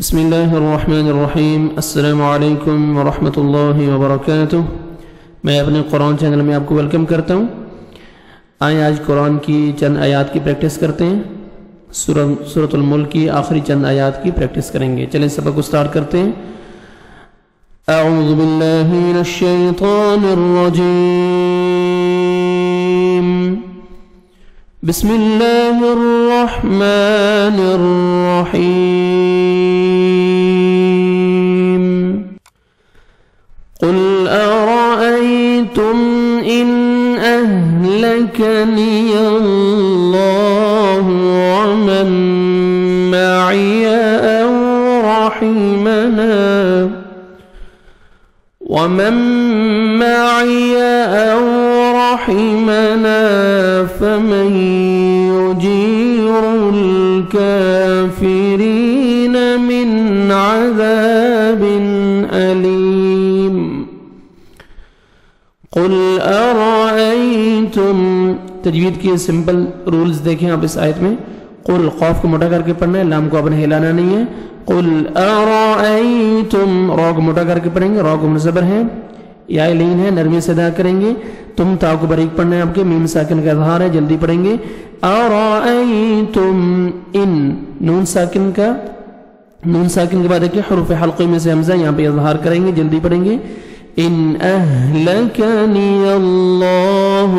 بسم اللہ الرحمن الرحیم۔ السلام علیکم ورحمۃ اللہ وبرکاتہ۔ میں اپنے قرآن چینل میں آپ کو ویلکم کرتا ہوں۔ آئیں آج قرآن کی چند آیات کی پریکٹس کرتے ہیں۔ سورۃ الملک کی آخری چند آیات کی پریکٹس کریں گے۔ چلیں سبق کو سٹارٹ کرتے ہیں۔ اعوذ باللہ من الشیطان الرجیم، بسم اللہ الرحمن الرحیم۔ قل أرأيتم إن أهلكني الله ومن معي أو رحمنا فمن يجير الكافرين من عذاب أليم۔ قل أرأيتم، تجوید کے سمپل رولز دیکھیں آپ اس آیت میں۔ قل، قاف کو موٹا کر کے پڑھنا ہے، لام کو آپ نے ہلانا نہیں ہے۔ قل أرأيتم، را کو موٹا کر کے پڑھیں گے، را کو مزبر ہے، یا لین ہے، نرمی سے ادا کریں گے۔ تم تا کو باریک پڑھنا ہے آپ کے، میم ساکن کا اظہار ہے، جلدی پڑھیں گے۔ أرأيتم، ان نون ساکن کے بعد دیکھیں حروف حلقے میں سے حمزہ، یہاں پہ اظہار کریں گے، جلدی پڑھیں گے۔ ان أهلكني الله،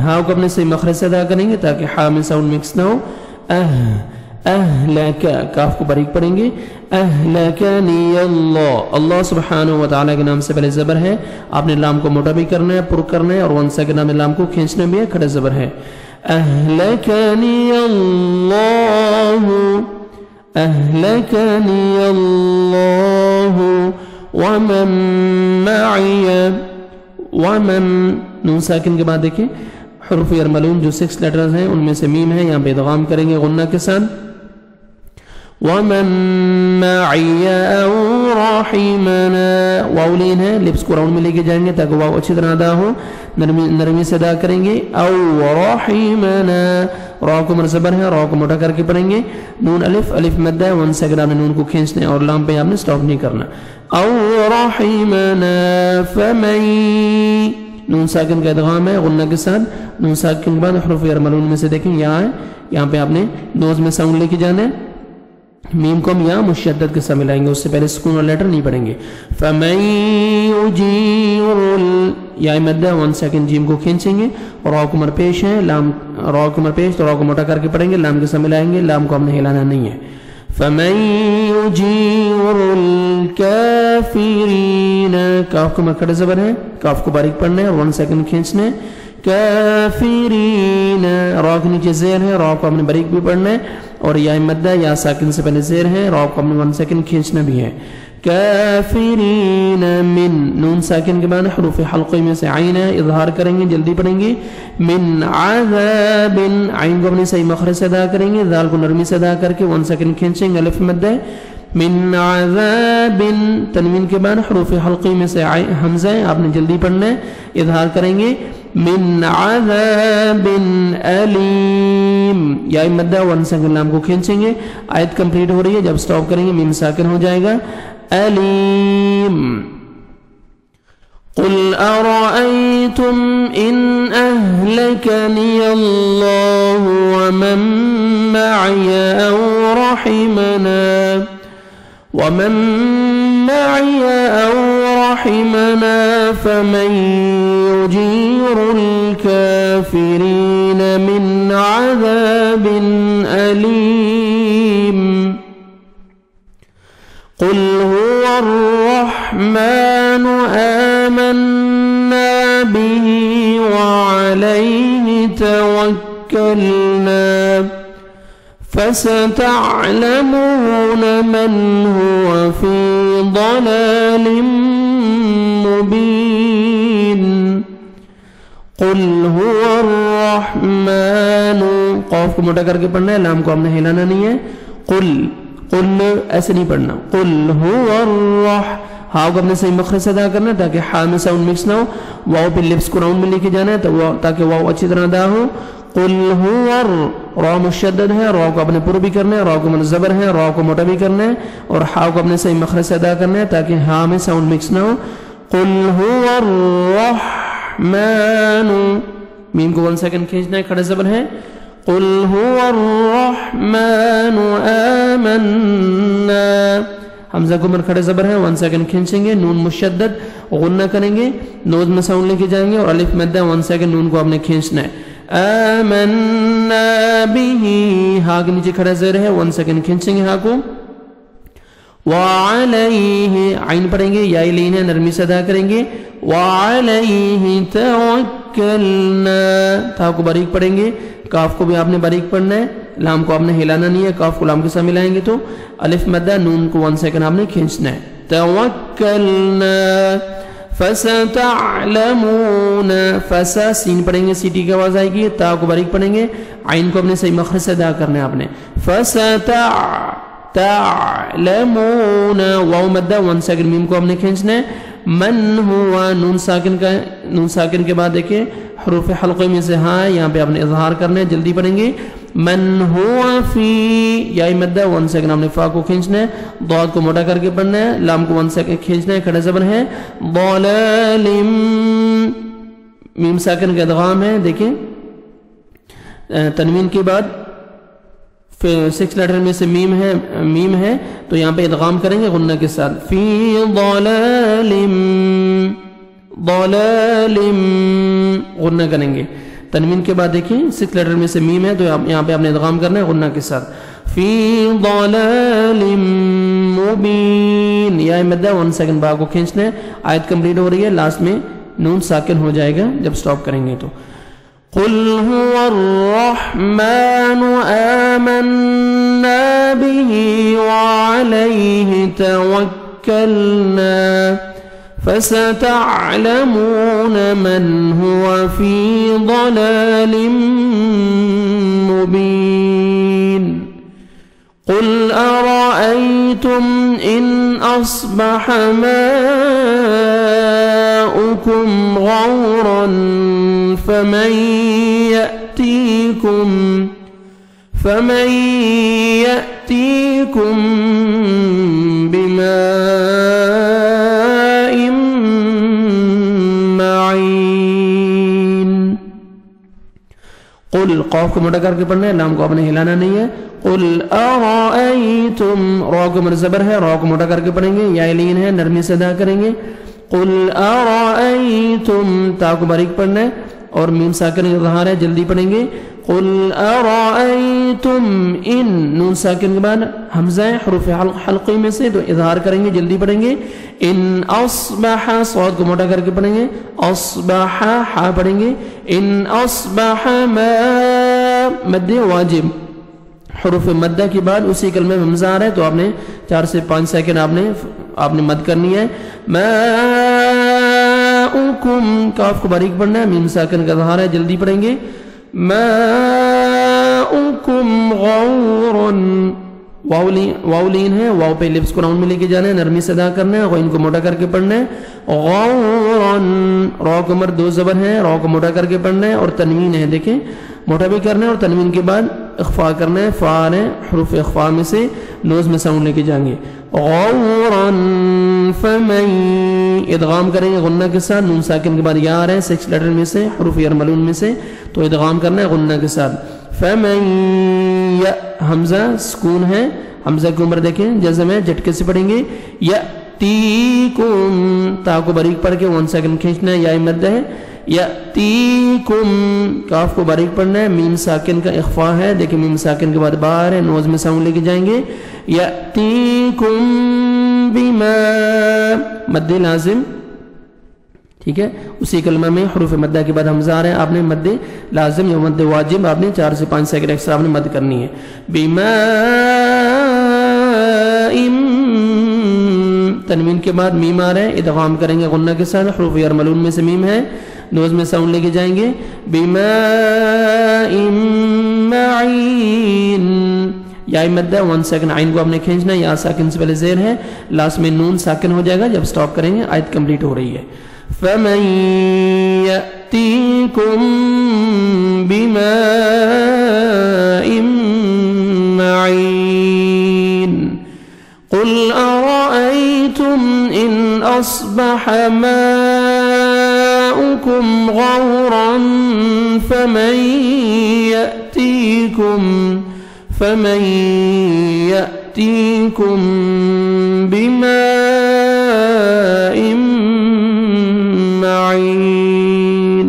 ہاں کو اپنے صحیح مخرج سے ادا کریں گے تاکہ ہاں میں ساؤنڈ مکس نہ ہو۔ اہلک، کاف کو باریک پڑھیں گے۔ اہلکنی اللہ، اللہ سبحانہ وتعالی کے نام سے پہلے زبر ہے، آپ نے لام کو موٹا بھی کرنا ہے، پر کرنا ہے، اور ونسا کے نام لام کو کھینچنا بھی ہے، کھڑا زبر ہے۔ اہلکنی اللہ، اہلکنی اللہ ومن معی، ومن نون ساکن کے بعد دیکھیں حروف یرملون جو 6 لیٹرز ہیں ان میں سے میم ہے، یہاں پہ ادغام کریں گے غنہ کے ساتھ۔ ومن معی او رحمنا، واو لین ہے، لپس کو راؤنڈ میں لے کے جائیں گے تاکہ واو اچھی طرح ادا ہو، نرمی سے ادا کریں گے۔ او رحمنا، را کو مرزبر ہے، را کو موٹا کر کے پڑھیں گے۔ نون الف، الف مدہ ہے، ون سیکنڈ آپ نے نون کو کھینچنا ہے اور لام پہ آپ نے سٹاپ نہیں کرنا۔ او رحمنا فمن، نون ساکن کا ادغام ہے غنہ کے ساتھ، نون ساکن کے بعد حروف یرملون میں سے دیکھیں یہاں ہے، یہاں پہ آپ نے نوز میں ساؤنڈ لے کے جانا ہے، میم کو ہم یہاں مشدد کے ساتھ ملائیں گے، اس سے پہلے سکون اور لیٹر نہیں پڑھیں گے۔ فمن یجیر، یا مدہ، 1 سیکنڈ جیم کو کھینچیں گے، اور را کو مرپیش ہے، لام را کو مرپیش تو را کو موٹا کر کے پڑھیں گے، لام کے ساتھ ملائیں گے، لام کو ہم نے ہلانا نہیں ہے۔ فمن یجیر الکافرین، کاف کو مکڑ زبر ہے، کاف کو باریک پڑھنا ہے، 1 سیکنڈ کھینچنا ہے۔ کافرین، را کے نیچے زیر ہے، را کو ہم نے باریک بھی پڑھنا ہے، اور یا مدہ یا ساکن سے پہلے زیر ہے، را کو ہم نے 1 سیکنڈ کھینچنا بھی ہے۔ کافرین من، نون ساکن کے بعد حروف حلقے میں سے عین ہے، اظہار کریں گے، جلدی پڑھیں گے۔ من عذاب، عین کو اپنے صحیح مخرج سے ادا کریں گے، ذال کو نرمی سے ادا کر کے 1 سیکنڈ کھینچیں گے، الف مدہ ہے۔ من عذاب، تنوین کے بعد حروف حلقی میں سے حمزہ ہے، آپ نے جلدی پڑھنا ہے، اظہار کریں گے۔ من عذاب علیم، یا مدہ 1 سیکنڈ لام کو کھینچیں گے، آیت کمپلیٹ ہو رہی ہے، جب سٹاپ کریں گے میم ساکن ہو جائے گا۔ علیم۔ قل أرأيتم إن أهلكني الله ومن معي أو رحمنا فمن يجير الكافرين من عذاب أليم۔ قل هو الرحمن آمنا به وعليه توكلنا فستعلمون من هو في ضلال مبين۔ قل هو الرحمن، قاف کو موٹا کر کے پڑھنا ہے، لام کو ہم نے ہلانا نہیں ہے۔ قل ایسے نہیں پڑھنا، قل هو ہاں کو اپنے صحیح مخرج سے ادا کرنا ہے تاکہ ہاں میں ساؤنڈ مکس نہ ہو، واو پہ لپس کو راؤنڈ میں لے کے جانا ہے تاکہ واو اچھی طرح ادا ہو۔ قل هو را مشدد ہے، را کو اپنے پر بھی کرنا ہے، را کو منزبر ہے، را کو موٹا بھی کرنا ہے اور ہا کو اپنے صحیح مخرج سے ادا کرنا ہے تاکہ ہا میں ساؤنڈ مکس نہ ہو. قل هو الرحمن، میم کو 1 سیکنڈ کھینچنا ہے، کھڑے زبر ہے. قل هو الرحمن آمنا، حمزہ کو مر کھڑے زبر ہے، 1 سیکنڈ کھینچیں گے، نون مشدد غنہ کریں گے، نوز میں ساؤنڈ لے کے جائیں گے اور الف مدہ 1 سیکنڈ نون کو آپ نے کھینچنا ہے. آمنا به، ہا کے نیچے کھڑا زیر ہے، 1 سیکنڈ کھینچیں گے ہا کو. وعلیہ، عین پڑھیں گے، یا لین ہے، نرمی سے ادا کریں گے. وعلیہ توکلنا، تھا کو باریک پڑھیں گے، کاف کو بھی آپ نے باریک پڑھنا ہے، لام کو آپ نے ہلانا نہیں ہے، کاف کو لام کے ساتھ ملائیں گے تو الف مدہ، نون کو 1 سیکنڈ آپ نے کھینچنا ہے. توکلنا فستعلمون، فسا سین پڑھیں گے، سیٹی کی آواز آئے گی، تا کو باریک پڑھیں گے، عین کو اپنے صحیح مخرج سے ادا کرنا ہے آپ نے. فستعلمون، واو مدہ 1 سیکنڈ، میم کو ہم نے کھینچنا ہے. من ہوا، نون ساکن کے بعد دیکھیں حروف حلقے میں سے ہاں، یہاں پہ آپ نے اظہار کرنا ہے، جلدی پڑھیں گے. من ہوا فی، یا مدہ 1 سیکنڈ ہم نے فا کو کھینچنا ہے، ضاد کو موٹا کر کے پڑھنا ہے، لام کو 1 سیکنڈ کھینچنا ہے، کھڑا زبر ہے. ضلالم، میم ساکن کا ادغام ہے، دیکھیں تنوین کے بعد 6 لیٹر میں سے میم ہے تو یہاں پہ ادغام کریں گے غنہ کے ساتھ. فی ضلالم، غنہ کریں گے. تنوین کے بعد دیکھیں 6 لیٹر میں سے میم ہے تو یہاں پہ آپ نے ادغام کرنا ہے غنہ کے ساتھ. فی ضلال مبین، یا مدہ 1 سیکنڈ با کو کھینچنا ہے. آیت کمپلیٹ ہو رہی ہے، لاسٹ میں نون ساکن ہو جائے گا جب سٹاپ کریں گے تو. قل هو الرحمن آمنا به وعليه توكلنا فستعلمون من هو في ضلال مبين. قل أرأيتم إن أصبح ماؤكم غورا فمن يأتيكم بماء معين. قل، قاف کو موٹا کر کے پڑھنا ہے، لام کو آپ نے ہلانا نہیں ہے. قل ارائیتم، را کو مرزبر ہے، را کو موٹا کر کے پڑھیں گے، یا لین ہے، نرمی سے ادا کریں گے. قل ارائیتم، تا کو باریک پڑھنا ہے اور میم ساکن اظہار ہے، جلدی پڑھیں گے. قل ارائیتم، ان نون ساکن کے بعد حمزہ ہے حروف حلقی میں سے تو اظہار کریں گے، جلدی پڑھیں گے. ان اصبح، صاد کو موٹا کر کے پڑھیں گے، اصبح ہا پڑھیں گے. ان اصبح ما، مد واجب، حروف مدہ کے بعد اسی کلمے میں حمزہ آ رہا ہے تو آپ نے 4 سے 5 سیکنڈ آپ نے مد کرنی ہے. ماؤکم، کاف کو باریک پڑھنا ہے، میم ساکن کا اظہار ہے، جلدی پڑھیں گے. ماؤکم غورا، واو لین ہے، واو پہ لپس کو راؤنڈ میں لے کے جانا ہے، نرمی سے ادا کرنا ہے، غین کو موٹا کر کے پڑھنا ہے. غورا، را کو مر 2 زبر ہے، را کو موٹا کر کے پڑھنا ہے اور تنوین ہے، دیکھیں موٹا بھی کرنا ہے اور تنوین کے بعد اخفا کرنا ہے. فا ہے حروف اخفا میں سے نوز میں ساؤنڈ لے کے جائیں گے. غورا فمن، ادغام کریں گے غنہ کے ساتھ، نون ساکن کے بعد یا آ رہے ہیں 6 لیٹر میں سے حروف یرملون میں سے تو ادغام کرنا ہے غنہ کے ساتھ. فمن، حمزہ سکون ہے، حمزہ کی عمر دیکھیں جزم ہے، جھٹکے سے پڑھیں گے. یأتیکم، تا کو باریک پڑھ کے 1 سیکنڈ کھینچنا ہے، یا مد ہے. یأتیکم، کاف کو باریک پڑھنا ہے، میم ساکن کا اخفا ہے، دیکھیں میم ساکن کے بعد باہر ہے، نوز میں ساؤنڈ لے کے جائیں گے. یأتیکم بما، مد لازم، ٹھیک ہے، اسی کلمہ میں حروف مدہ کے بعد حمزہ آ رہے ہیں، آپ نے مد لازم یا مد واجب آپ نے 4 سے 5 سیکنڈ ایکسٹرا آپ نے مد کرنی ہے. بما، تنوین کے بعد میم آ رہے ہیں، ادغام کریں گے غنہ کے ساتھ، حروف یرملون میں سے میم ہے، نوز میں ساؤنڈ لے کے جائیں گے. بماء معین، یا مدہ 1 سیکنڈ، عین کو آپ نے کھینچنا ہے، یا ساکن سے پہلے زیر ہے، لاسٹ میں نون ساکن ہو جائے گا جب سٹاپ کریں گے. آیت کمپلیٹ ہو رہی ہے. فمن یأتیکم بماء معين قل أرأيتم إن أصبح ماؤكم غورا فمن يأتيكم بماء معين।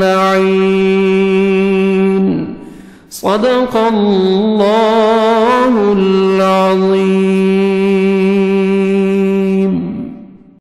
معين। صدق الله